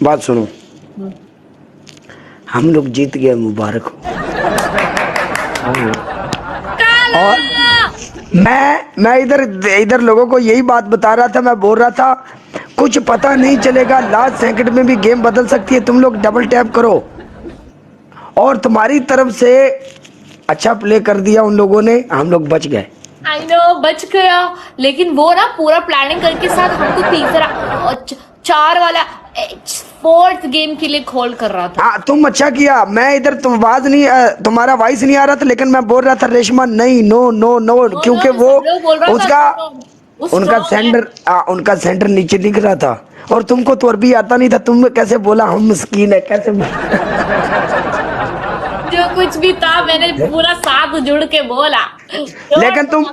बात सुनो, हम लोग जीत गए, मुबारक हो। और मैं इधर इधर लोगों को यही बात बता रहा था, मैं बोल रहा था कुछ पता नहीं चलेगा, लास्ट सेकंड में भी गेम बदल सकती है। तुम लोग डबल टैप करो, और तुम्हारी तरफ से अच्छा प्ले कर दिया उन लोगों ने, हम लोग बच गए। आई नो बच गया, लेकिन वो ना पूरा प्लानिंग करके साथ हमको तीसरा 4 वाला 4th गेम के लिए कॉल कर रहा था। हाँ तुम अच्छा किया, मैं इधर तुम आवाज नहीं तुम्हारा वॉइस नहीं आ रहा था, लेकिन मैं बोल रहा था रेशमा नहीं, नो नो नो, क्योंकि वो उनका सेंटर नीचे दिख रहा था, और तुमको तो और भी आता नहीं था। तुम कैसे बोला हम मस्कीन है, कैसे जो कुछ भी था मैंने पूरा साथ जुड़ के बोला। लेकिन तुम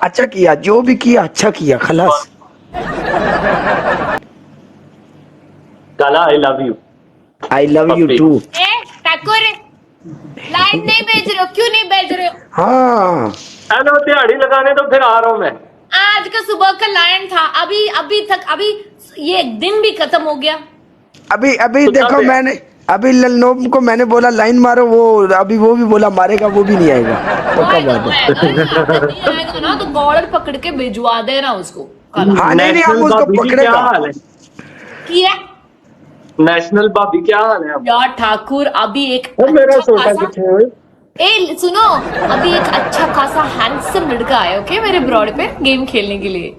अच्छा किया, जो भी किया अच्छा किया, खलास। काला I love you. I love you too. Thakur line नहीं भेज रहे हो, क्यों नहीं भेज रहे हो? हाँ हेलो, दिहाड़ी लगाने तो फिर आ रहा हूँ मैं। आज का सुबह का लाइन था, अभी ये दिन भी खत्म हो गया। अभी देखो, मैंने अभी ललनोब को मैंने बोला लाइन मारो, वो अभी वो भी बोला मारेगा, वो भी नहीं आएगा। पक्का बात है। नहीं आएगा ना तो कॉलर पकड़ के भिजवा देना उसको। हाँ नहीं हम उसको पकड़ेगा। किया नेशनल भाभी क्या हाल है? यार ठाकुर अभी एक मेरा अच्छा छोटा खासा सुनो, अभी एक अच्छा खासा हैंडसम लड़का आया ओके मेरे ब्रॉड पे गेम खेलने के लिए।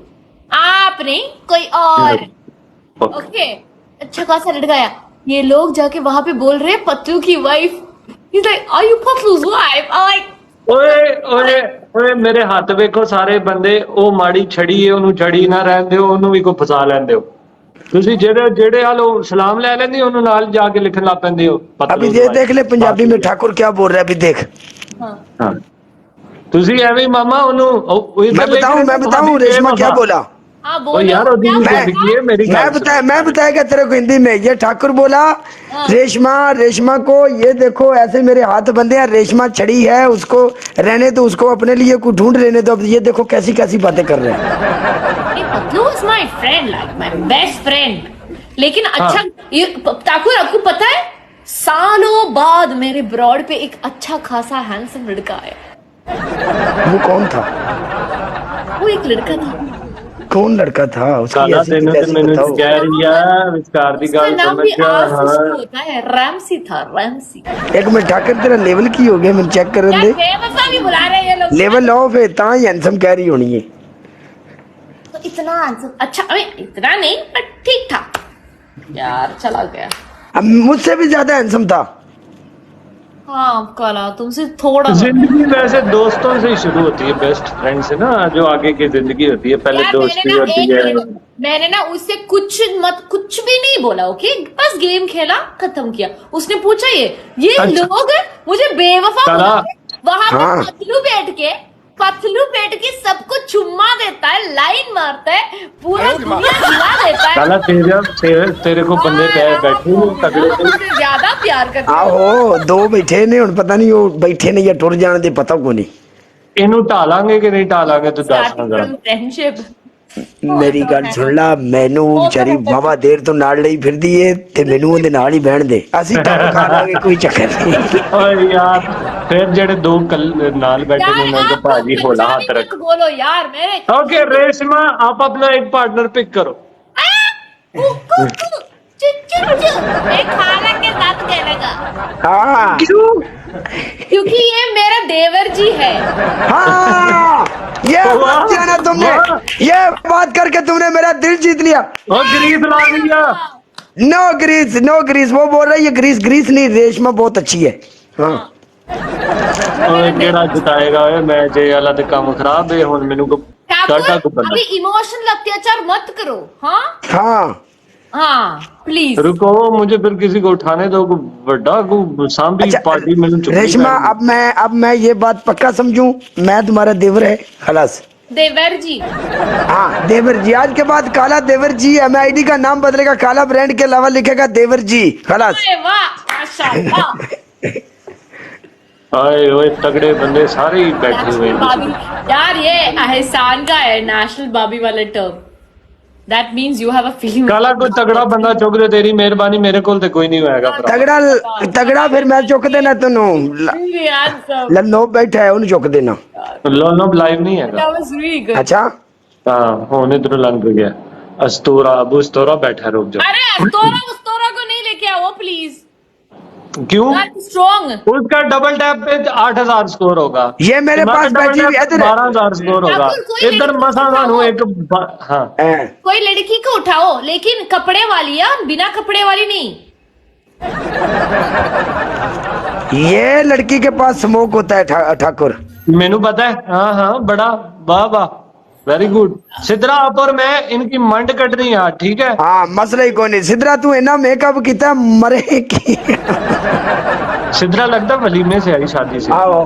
आप नहीं कोई और। ओके अच्छा खासा लड़का आया, ये लोग जाके वहां पे बोल रहे हैं पत्तू की wife. He's like, are you Patlu's wife? I'm like, ਓਏ ਮੇਰੇ ਹੱਥ ਵੇਖੋ ਸਾਰੇ ਬੰਦੇ, ਉਹ ਮਾੜੀ ਛੜੀ ਏ, ਉਹਨੂੰ ਛੜੀ ਨਾ ਰਹਿਣ ਦਿਓ, ਉਹਨੂੰ ਵੀ ਕੋਈ ਫਸਾ ਲੈਂਦੇ ਹੋ ਤੁਸੀਂ। ਜਿਹੜੇ ਹਾਲੋ ਸਲਾਮ ਲੈ ਲੈਂਦੇ ਉਹਨੂੰ ਨਾਲ ਜਾ ਕੇ ਲਿਖਣ ਲੱਗ ਪੈਂਦੇ ਹੋ। अभी ये देख ले पंजाबी में ठाकुर क्या बोल रहा है, अभी देख। ਹਾਂ ਤੁਸੀਂ ਐਵੇਂ ਮਾਮਾ ਉਹਨੂੰ मैं बताऊं रेशमा क्या बोला। हाँ ओ बोलो यार मैं बताएगा तेरे को हिंदी में। ये ठाकुर बोला रेशमा को, ये देखो ऐसे मेरे हाथ बंधे हैं, रेशमा छड़ी है, उसको रहने दो, उसको अपने लिए कुछ ढूंढ लेने दो। अब ये देखो कैसी कैसी बातें कर रहे हैं। Patlu is my friend, like my best friend. लेकिन अच्छा ये ठाकुर आपको पता है सालों बाद मेरे ब्रॉड पे एक अच्छा खासा हैंडसम लड़का आया। वो कौन था? वो एक लड़का था। कौन लड़का था? काला तेनू ते मैनू कह रही है विस्तार दी गल नाम भी समझ। आर से शुरू होता है, रैमसी था, रैमसी। एक मिनट ठाकुर तेरा लेवल की हो गया, मैं चेक कर दे। बेवफा भी बुला रहे हैं ये लोग। लेवल ऑफ है ता ही हैंडसम कह रही होनी है। तो इतना अच्छा, अबे इतना नहीं पर ठीक ठाक यार, चला गया। अब मुझसे भी ज्यादा हैंडसम था। हाँ काला तुमसे थोड़ा। जिंदगी वैसे दोस्तों से ही शुरू होती है, बेस्ट फ्रेंड से ना, जो आगे की जिंदगी होती है पहले दोस्ती होती है। मैंने ना उससे कुछ भी नहीं बोला ओके, बस गेम खेला खत्म किया। उसने पूछा ये लोग मुझे बेवफा वहां पे पतलू बैठ के सबको चुम्मा देता है, लाइन मारता है, पूरा दुनिया हिला देता है। काला तेरे को बंदे बैठे तगड़े मुझे ज्यादा प्यार करते हैं। आहो दो बैठे ने, हुण पता नहीं वो बैठे ने या टुर जाने दे, पता को नहीं। ਇਹਨੂੰ ਢਾਲਾਂਗੇ ਕਿ ਨਹੀਂ ਢਾਲਾਂਗੇ ਤੂੰ ਦੱਸ ਨਾ ਜਰਾ। फ्रेंडशिप मेरी गल सुन ला, मैनू विचारी वावा देर तो नाल ਲਈ ਫਿਰਦੀ ਏ ਤੇ ਮੈਨੂੰ ਉਹਦੇ ਨਾਲ ਹੀ ਬਹਿਣ ਦੇ, ਅਸੀਂ ਟੱਪ ਖਾ ਲਾਂਗੇ, ਕੋਈ ਚੱਕਰ ਨਹੀਂ। ਓਏ ਯਾਰ ਫਿਰ ਜਿਹੜੇ ਦੋ ਨਾਲ ਬੈਠੇ ਨੇ ਉਹਨਾਂ ਦੇ ਭਾਜੀ ਹੋਲਾ ਹੱਥ ਰੱਖ। बोलो यार मेरे। ओके रेशमा आप अपना एक पार्टनर पिक करो। खाना के साथ कहनेगा। हाँ क्योंकि ये मेरा देवर जी है। हाँ ये बात जाना तुमने, ये बात करके तुमने मेरा दिल जीत लिया। ग्रीस ला दिया। नो ग्रीस, वो बोल रही है ग्रीस नहीं, रेशमा बहुत अच्छी है। हाँ ਕਿਹੜਾ ਜਿਤਾਏਗਾ ਓਏ ਮੈਚ ਇਹ ਵਾਲਾ ਤੇ ਕੰਮ ਖਰਾਬ ਹੈ ਹੁਣ ਮੈਨੂੰ ਕਾਟਾ ਕੋ ਬੰਦਾ। अभी इमोशनल अत्याचार मत करो। हाँ हाँ प्लीज रुको, मुझे फिर किसी को उठाने दो, को बड़ा को सांभी पार्टी में रेशमा। अब मैं ये बात पक्का समझूं, मैं तुम्हारा देवर है, खलास। देवर जी। हाँ देवर जी, आज के बाद काला देवर जी है। मैं आईडी का नाम बदलेगा, काला ब्रांड के अलावा लिखेगा देवर जी, खलास। वाह माशाल्लाह। आए ओए तगड़े बंदे सारे ही बैठे हुए हैं यार ये एहसान का है नेशनल बाबी वाला term. That means you have a feeling. काला कोई तगड़ा बंदा चुक दे, तेरी मेहरबानी, मेरे कोल ते कोई नहीं होएगा भरा। तगड़ा तगड़ा फिर मैं चुक देना तेनों Really handsome. लल्लो बैठा है उन्हें चुक देना। लोनो लाइव नहीं हैगा। That was really good. अच्छा हाँ होने इधर लंघ गया। अस्तूरा अबू अस्तूरा बैठा है, रुक जा। अरे अस्तोरा को नहीं लेके आओ प्लीज। क्यों? स्ट्रॉन्ग। उसका डबल टैप पे 8000 स्कोर होगा। ये मेरे पास बैठी हुई है, 12000 स्कोर होगा। इधर मसा खानू एक हाँ कोई लड़की को उठाओ लेकिन कपड़े वाली या बिना कपड़े वाली नहीं। ये लड़की के पास स्मोक होता है ठाकुर। मेनू पता है। हाँ हाँ बड़ा वाह वाह वेरी गुड। सिद्रा आप और मैं इनकी मंड कटनी है, ठीक है। हाँ मसला ही कोई नहीं। सिद्रा तू इना मेकअप किया मरे की। सिद्रा लगता वलीमे से आई, शादी से। आओ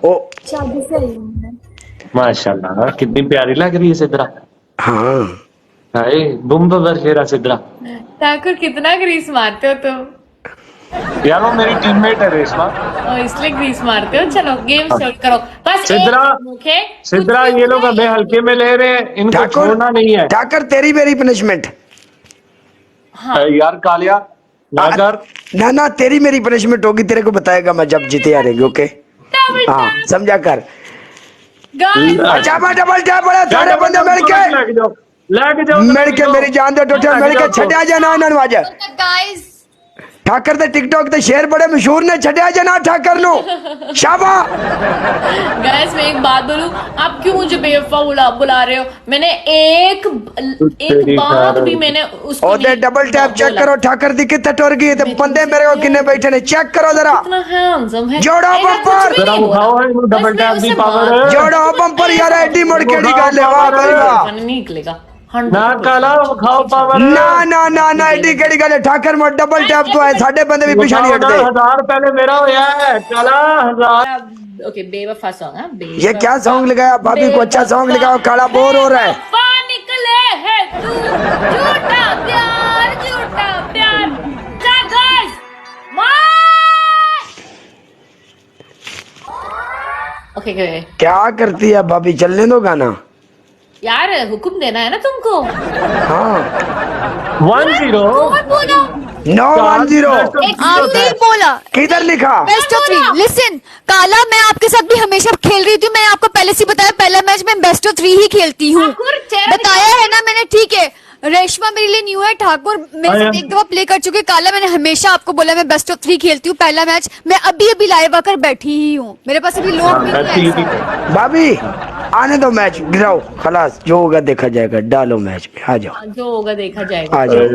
ओ शादी से आई हूं। माशाल्लाह कितनी प्यारी लग रही है सिद्रा। हाँ हाय बुम्ब बरखेरा सिद्रा। ठाकुर कितना ग्रीस मारते हो तुम। यार वो मेरी टीममेट है रेशमा। इसलिए ग्रीस मारते हो। चलो गेम स्टार्ट करो बस। सिद्रा ओके सिद्रा ये लोग हमें हल्के में ले रहे हैं, इनको ठाकुर छोड़ना नहीं है। ठाकुर तेरी मेरी पनिशमेंट। यार कालिया ना कर। ना ना तेरी मेरी पनिशमेंट होगी, तेरे को बताएगा मैं जब जीते हारेगी। ओके हाँ समझा कर। अच्छा मैं डबल टैप बड़ा सारे बंदे मिल के मेरी जान दे टोटे मिल के छड्या जाना इन्हां नू। आज गाइस ठाकर दे टिकटॉक ते शेर बड़े मशहूर ने, छड्या जाना ठाकर नु। शाबाश गाइस मैं एक बात बोलूं, आप क्यों मुझे बेवफा बुला रहे हो। मैंने एक बार भी मैंने उसको ओदे डबल टैप चेक करो ठाकर दी कितने टुर गई ते बंदे मेरे को कितने बैठे ने, चेक करो जरा। कितना हैंडसम है। जोड़ो बम्पर जरा उठाओ है इनको डबल टैप दी पावर। जोड़ो बम्पर यार, एडी मुड़ के निकाल ले। वाह भाई वाह। नहीं निकलेगा ना काला उठाओ पावर। ना ना ना ना एडी केड़ी गल है ठाकर में डबल टैप तो है, साडे बंदे भी पीछे नहीं हटदे। 1000 पहले मेरा होया है काला 1000। ओके बेवफा सॉन्ग है। ये क्या सॉन्ग लगाया भाभी को, अच्छा सॉन्ग लगाओ। काला बोर हो रहा है। निकले है तू झूठा प्यार झूठा प्यार। गाइस ओके क्या करती है भाभी, चलने दो गाना। यार हुक्म देना है ना तुमको। हाँ 10 कौन बोला 910 आपने ही बोला। किधर लिखा? बेस्ट ऑफ 3 लिसन काला, मैं आपके साथ भी हमेशा खेल रही थी। मैंने आपको पहले से बताया, पहला मैच में बेस्ट ऑफ 3 ही खेलती हूँ। ठाकुर, चेहरा बताया है ना मैंने, ठीक है। रेशमा मेरे लिए न्यू है, ठाकुर मेरे साथ एक दफा प्ले कर चुके हैं। काला मैंने हमेशा आपको बोला मैं बेस्ट ऑफ 3 खेलती हूँ। पहला मैच मैं अभी लाइव आकर बैठी ही हूँ, मेरे पास अभी लोग भी नहीं हैं। भाभी आने दो, मैच गिराओ खलास, जो होगा देखा जाएगा। डालो मैच में, आ जाओ जो होगा देखा जाएगा। आ जाओ।